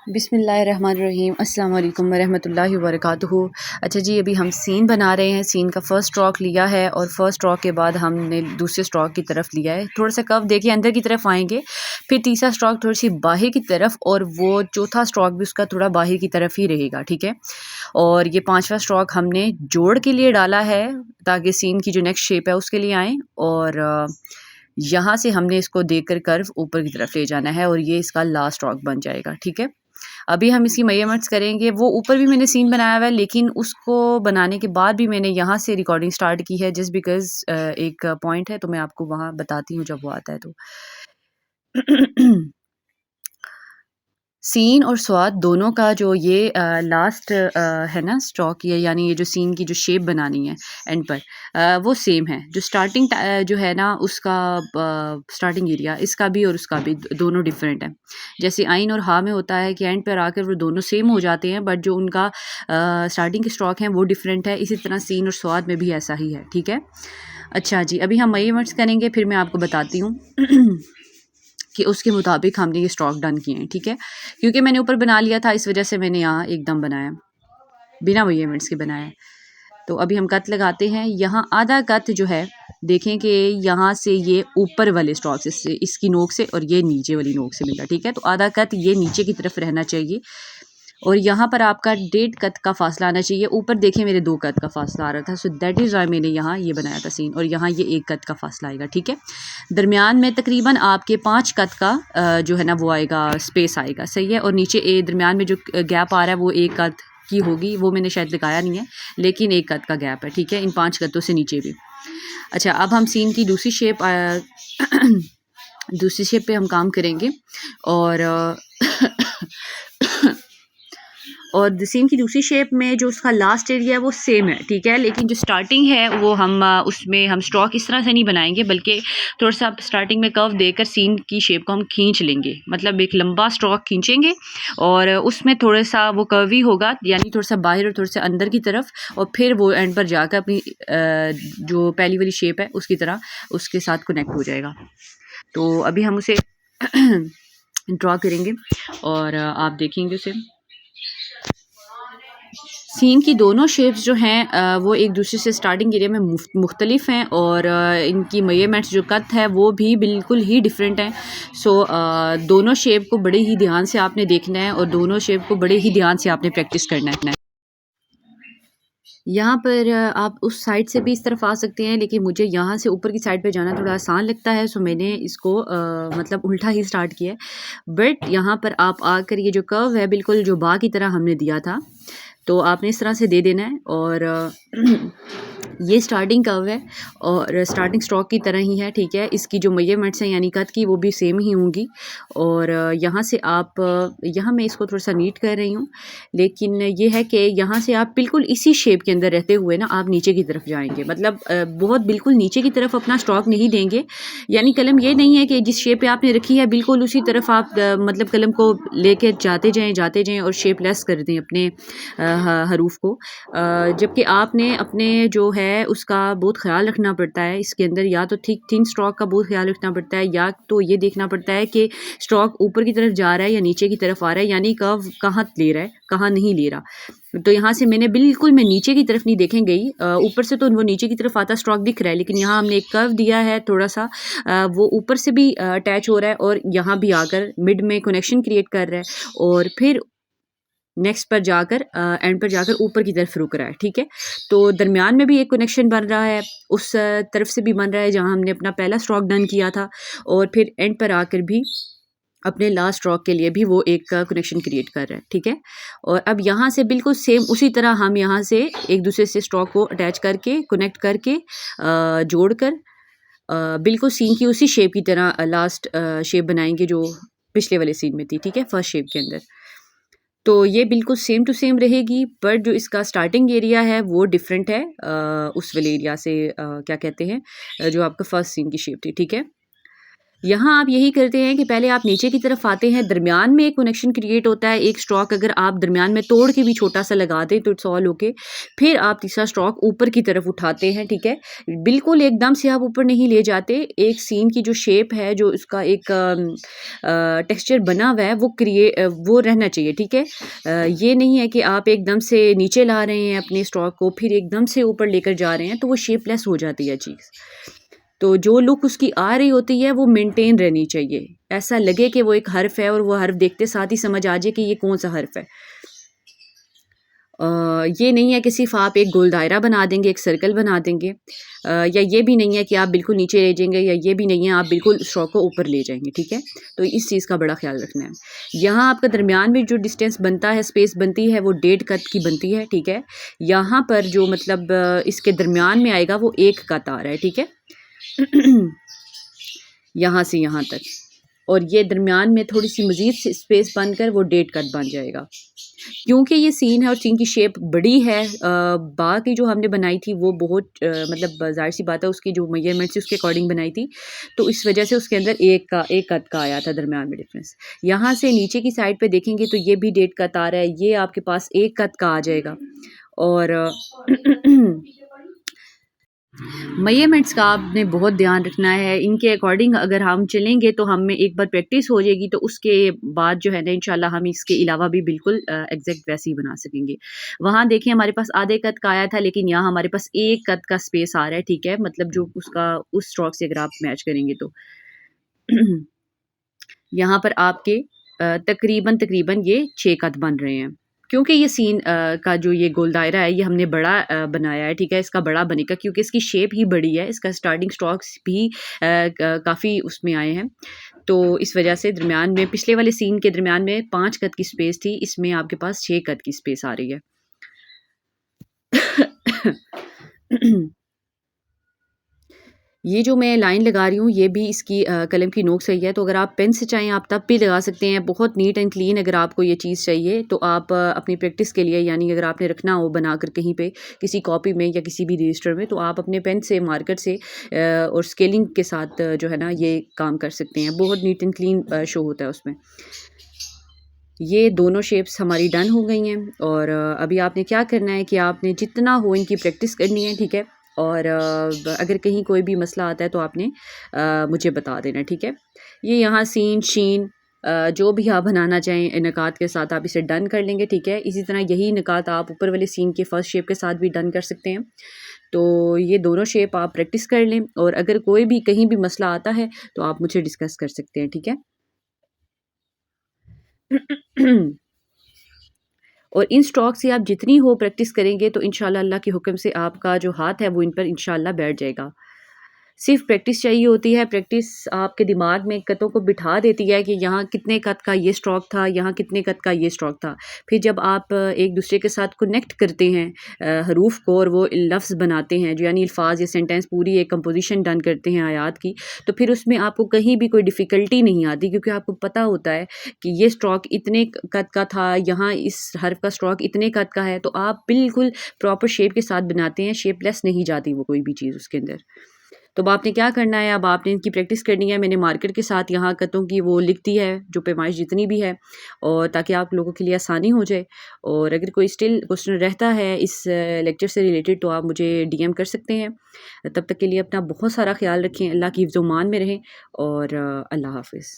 बिस्मिल्लाहिर्रहमानिर्रहीम अस्सलाम वालेकुम वरहमतुल्लाहि वबरकातुहू। अच्छा जी, अभी हम सीन बना रहे हैं। सीन का फ़र्स्ट स्ट्रोक लिया है और फर्स्ट स्ट्रोक के बाद हमने दूसरे स्ट्रोक की तरफ लिया है। थोड़ा सा कर्व देखिए अंदर की तरफ आएंगे, फिर तीसरा स्ट्रोक थोड़ी सी बाहर की तरफ और वो चौथा स्ट्रोक भी उसका थोड़ा बाहर की तरफ ही रहेगा, ठीक है। और ये पाँचवा स्ट्रोक हमने जोड़ के लिए डाला है ताकि सीन की जो नेक्स्ट शेप है उसके लिए आए। और यहाँ से हमने इसको देखकर कर्व ऊपर की तरफ ले जाना है और ये इसका लास्ट स्ट्रोक बन जाएगा, ठीक है। अभी हम इसकी मेजरमेंट्स करेंगे। वो ऊपर भी मैंने सीन बनाया हुआ है, लेकिन उसको बनाने के बाद भी मैंने यहाँ से रिकॉर्डिंग स्टार्ट की है जस्ट बिकॉज़ एक पॉइंट है तो मैं आपको वहाँ बताती हूँ जब वो आता है तो। सीन और स्वाद दोनों का जो ये लास्ट है ना स्ट्रोक, ये यानी ये जो सीन की जो शेप बनानी है एंड पर वो सेम है। जो स्टार्टिंग जो है ना उसका स्टार्टिंग एरिया इसका भी और उसका भी दोनों डिफरेंट है। जैसे आइन और हा में होता है कि एंड पर आकर वो दोनों सेम हो जाते हैं, बट जो उनका स्टार्टिंग के स्ट्रोक हैं वो डिफरेंट है। इसी तरह सीन और स्वाद में भी ऐसा ही है, ठीक है। अच्छा जी, अभी हम मेजरमेंट्स करेंगे, फिर मैं आपको बताती हूँ कि उसके मुताबिक हमने ये स्ट्रोक डन किए हैं, ठीक है। क्योंकि मैंने ऊपर बना लिया था, इस वजह से मैंने यहाँ एकदम बनाया, बिना मेजरमेंट्स के बनाया। तो अभी हम कट लगाते हैं। यहाँ आधा कट जो है देखें कि यहाँ से ये ऊपर वाले स्ट्रोक से इसकी नोक से और ये नीचे वाली नोक से मिला, ठीक है। तो आधा कट ये नीचे की तरफ रहना चाहिए और यहाँ पर आपका 1.5 कट का फासला आना चाहिए। ऊपर देखिए मेरे 2 कट का फासला आ रहा था, सो दैट इज़ वाई मैंने यहाँ ये बनाया था सीन, और यहाँ ये 1 कट का फासला आएगा, ठीक है। दरमियान में तकरीबन आपके 5 कट का जो है ना वो आएगा, स्पेस आएगा, सही है। और नीचे दरमियान में जो गैप आ रहा है वो 1 कट की होगी, वो मैंने शायद लगाया नहीं है, लेकिन 1 कट का गैप है, ठीक है, इन 5 कटों से नीचे भी। अच्छा, अब हम सीन की दूसरी शेप दूसरी शेप पे हम काम करेंगे और और सीन की दूसरी शेप में जो उसका लास्ट एरिया है वो सेम है, ठीक है। लेकिन जो स्टार्टिंग है वो हम उसमें हम स्ट्रोक इस तरह से नहीं बनाएंगे, बल्कि थोड़ा सा स्टार्टिंग में कर्व देकर सीन की शेप को हम खींच लेंगे, मतलब एक लंबा स्ट्रोक खींचेंगे और उसमें थोड़ा सा वो कर्वी होगा, यानी थोड़ा सा बाहर और थोड़ा सा अंदर की तरफ, और फिर वो एंड पर जाकर अपनी जो पहली वाली शेप है उसकी तरह उसके साथ कनेक्ट हो जाएगा। तो अभी हम उसे ड्रॉ करेंगे और आप देखेंगे उसे। सीन की दोनों शेप्स जो हैं वो एक दूसरे से स्टार्टिंग एरिया में मुख्तलिफ हैं और इनकी मेजरमेंट्स जो कट है वो भी बिल्कुल ही डिफरेंट हैं। सो दोनों शेप को बड़े ही ध्यान से आपने देखना है और दोनों शेप को बड़े ही ध्यान से आपने प्रैक्टिस करना है। यहाँ पर आप उस साइड से भी इस तरफ आ सकते हैं, लेकिन मुझे यहाँ से ऊपर की साइड पे जाना थोड़ा आसान लगता है, सो मैंने इसको मतलब उल्टा ही स्टार्ट किया है। बट यहाँ पर आप आकर ये जो कर्व है बिल्कुल जो बा की तरह हमने दिया था, तो आपने इस तरह से दे देना है। और ये स्टार्टिंग कर्व है और स्टार्टिंग स्ट्रोक की तरह ही है, ठीक है। इसकी जो मेजरमेंट्स हैं यानी कट की वो भी सेम ही होंगी। और यहाँ से आप यहाँ मैं इसको थोड़ा सा नीट कर रही हूँ, लेकिन ये है कि यहाँ से आप बिल्कुल इसी शेप के अंदर रहते हुए ना आप नीचे की तरफ जाएंगे, मतलब बहुत बिल्कुल नीचे की तरफ अपना स्ट्रोक नहीं देंगे। यानी कलम ये नहीं है कि जिस शेप पे आपने रखी है बिल्कुल उसी तरफ आप मतलब कलम को लेके जाते जाएं और शेप लेस कर दें अपने हरूफ को, जबकि आपने अपने जो है उसका बहुत ख्याल रखना पड़ता है इसके अंदर। या तो ठीक थिन स्ट्रोक का बहुत ख्याल रखना पड़ता है, या तो ये देखना पड़ता है कि स्ट्रोक ऊपर की तरफ जा रहा है या नीचे की तरफ आ रहा है, यानी कर्व कहाँ ले रहा है कहाँ नहीं ले रहा। तो यहाँ से मैं नीचे की तरफ नहीं देखें गई, ऊपर से तो वो नीचे की तरफ आता स्ट्रोक दिख रहा है, लेकिन यहाँ हमने एक कर्व दिया है थोड़ा सा, वो ऊपर से भी अटैच हो रहा है और यहाँ भी आकर मिड में कनेक्शन क्रिएट कर रहा है और फिर नेक्स्ट पर जाकर एंड पर जाकर ऊपर की तरफ रुक रहा है, ठीक है। तो दरमियान में भी एक कनेक्शन बन रहा है, उस तरफ से भी बन रहा है जहाँ हमने अपना पहला स्ट्रोक डन किया था, और फिर एंड पर आकर भी अपने लास्ट स्ट्रोक के लिए भी वो एक कनेक्शन क्रिएट कर रहा है, ठीक है। और अब यहाँ से बिल्कुल सेम उसी तरह हम यहाँ से एक दूसरे से स्ट्रोक को अटैच करके कनेक्ट करके जोड़ कर बिल्कुल सीन की उसी शेप की तरह लास्ट शेप बनाएंगे जो पिछले वाले सीन में थी, ठीक है, फर्स्ट शेप के अंदर। तो ये बिल्कुल सेम टू सेम रहेगी, बट जो इसका स्टार्टिंग एरिया है वो डिफरेंट है उस वाले एरिया से, क्या कहते हैं, जो आपका फर्स्ट सीन की शेप थी, ठीक है। यहाँ आप यही करते हैं कि पहले आप नीचे की तरफ आते हैं, दरमियान में एक कनेक्शन क्रिएट होता है, एक स्ट्रोक अगर आप दरमियान में तोड़ के भी छोटा सा लगा दें तो इट्स ऑल ओके। फिर आप तीसरा स्ट्रोक ऊपर की तरफ उठाते हैं, ठीक है। बिल्कुल एकदम से आप ऊपर नहीं ले जाते, एक सीन की जो शेप है, जो उसका एक टेक्सचर बना हुआ है वो रहना चाहिए, ठीक है। ये नहीं है कि आप एकदम से नीचे ला रहे हैं अपने स्ट्रोक को फिर एकदम से ऊपर लेकर जा रहे हैं, तो वो शेपलेस हो जाती है चीज़। तो जो लुक उसकी आ रही होती है वो मेंटेन रहनी चाहिए। ऐसा लगे कि वो एक हर्फ़ है और वो हर्फ़ देखते साथ ही समझ आ जाए कि ये कौन-सा हर्फ़ है। ये नहीं है कि सिर्फ़ आप एक गोल दायरा बना देंगे, एक सर्कल बना देंगे, या ये भी नहीं है कि आप बिल्कुल नीचे ले जाएँगे, या ये भी नहीं है आप बिल्कुल स्ट्रोक को ऊपर ले जाएँगे, ठीक है? तो इस चीज़ का बड़ा ख़्याल रखना है। यहाँ आपका दरमियान में जो डिस्टेंस बनता है, स्पेस बनती है, वो 1.5 कत की बनती है, ठीक है? यहाँ पर जो मतलब इसके दरमियान में आएगा वो 1 कत आ रहा है, ठीक है? यहाँ से यहाँ तक, और ये दरमियान में थोड़ी-सी मज़ीद स्पेस बनकर वो 1.5 कट बन जाएगा। क्योंकि ये सीन है और सीन की शेप बड़ी है, बाकी जो हमने बनाई थी वो बहुत मतलब ज़ाहिर-सी बात है उसकी जो मेज़रमेंट्स थी उसके अकॉर्डिंग बनाई थी, तो इस वजह से उसके अंदर 1 कत का आया था दरमियान में डिफ़रेंस। यहाँ से नीचे की साइड पे देखेंगे तो ये भी 1.5 कत आ रहा है, ये आपके पास 1 कत का आ जाएगा। और मेजरमेंट्स का आपने बहुत ध्यान रखना है, इनके अकॉर्डिंग अगर हम चलेंगे तो हमें एक बार प्रैक्टिस हो जाएगी, तो उसके बाद जो है ना इंशाल्लाह हम इसके अलावा भी बिल्कुल एग्जैक्ट वैसे ही बना सकेंगे। वहाँ देखिए हमारे पास आधे कद का आया था, लेकिन यहाँ हमारे पास 1 कद का स्पेस आ रहा है, ठीक है, मतलब जो उसका उस स्ट्रोक से अगर आप मैच करेंगे तो यहाँ पर आपके तकरीबन तकरीबन ये 6 कद बन रहे हैं। क्योंकि ये सीन का जो ये गोल दायरा है ये हमने बड़ा बनाया है, ठीक है, इसका बड़ा बनेगा क्योंकि इसकी शेप ही बड़ी है, इसका स्टार्टिंग स्ट्रोक्स भी काफ़ी उसमें आए हैं। तो इस वजह से दरमियान में पिछले वाले सीन के दरमियान में 5 कद की स्पेस थी, इसमें आपके पास 6 कद की स्पेस आ रही है। ये जो मैं लाइन लगा रही हूँ ये भी इसकी कलम की नोक सही है, तो अगर आप पेन से चाहें आप तब भी लगा सकते हैं। बहुत नीट एंड क्लीन अगर आपको ये चीज़ चाहिए तो आप अपनी प्रैक्टिस के लिए, यानी अगर आपने रखना हो बनाकर कहीं पे किसी कॉपी में या किसी भी रजिस्टर में, तो आप अपने पेन से मार्कर से और स्केलिंग के साथ जो है ना ये काम कर सकते हैं। बहुत नीट एंड क्लीन शो होता है उसमें। ये दोनों शेप्स हमारी डन हो गई हैं, और अभी आपने क्या करना है कि आपने जितना हो इनकी प्रैक्टिस करनी है, ठीक है। और अगर कहीं कोई भी मसला आता है तो आपने मुझे बता देना, ठीक है। ये यहाँ सीन शीन जो भी आप बनाना चाहें नकात के साथ आप इसे डन कर लेंगे, ठीक है। इसी तरह यही नकात आप ऊपर वाले सीन के फर्स्ट शेप के साथ भी डन कर सकते हैं। तो ये दोनों शेप आप प्रैक्टिस कर लें, और अगर कोई भी कहीं भी मसला आता है तो आप मुझे डिस्कस कर सकते हैं, ठीक है। और इन स्ट्रोक से आप जितनी हो प्रैक्टिस करेंगे तो इंशाल्लाह अल्लाह के हुक्म से आपका जो हाथ है वो इन पर इंशाल्लाह बैठ जाएगा। सिर्फ़ प्रैक्टिस चाहिए होती है, प्रैक्टिस आपके दिमाग में कतों को बिठा देती है कि यहाँ कितने कत का ये स्ट्रोक था, यहाँ कितने कत का ये स्ट्रोक था। फिर जब आप एक दूसरे के साथ कनेक्ट करते हैं हरूफ को, और वो लफ्ज़ बनाते हैं, जो यानी अल्फ़ाज़ या सेंटेंस पूरी एक कंपोज़िशन डन करते हैं आयात की, तो फिर उसमें आपको कहीं भी कोई डिफ़िकल्टी नहीं आती, क्योंकि आपको पता होता है कि ये स्ट्रोक इतने कद का था, यहाँ इस हर्फ़ का स्ट्रोक इतने कद का है, तो आप बिल्कुल प्रॉपर शेप के साथ बनाते हैं, शेपलेस नहीं जाती वो कोई भी चीज़ उसके अंदर। तो अब आपने क्या करना है, अब आपने इनकी प्रैक्टिस करनी है। मैंने मार्कर के साथ यहाँ कतों की वो लिख दी है, जो पैमाइश जितनी भी है, और ताकि आप लोगों के लिए आसानी हो जाए। और अगर कोई स्टिल क्वेश्चन रहता है इस लेक्चर से रिलेटेड तो आप मुझे डीएम कर सकते हैं। तब तक के लिए अपना बहुत सारा ख्याल रखें, अल्लाह की हिफ्ज़-ओ-मान में रहें, और अल्लाह हाफ़िज़।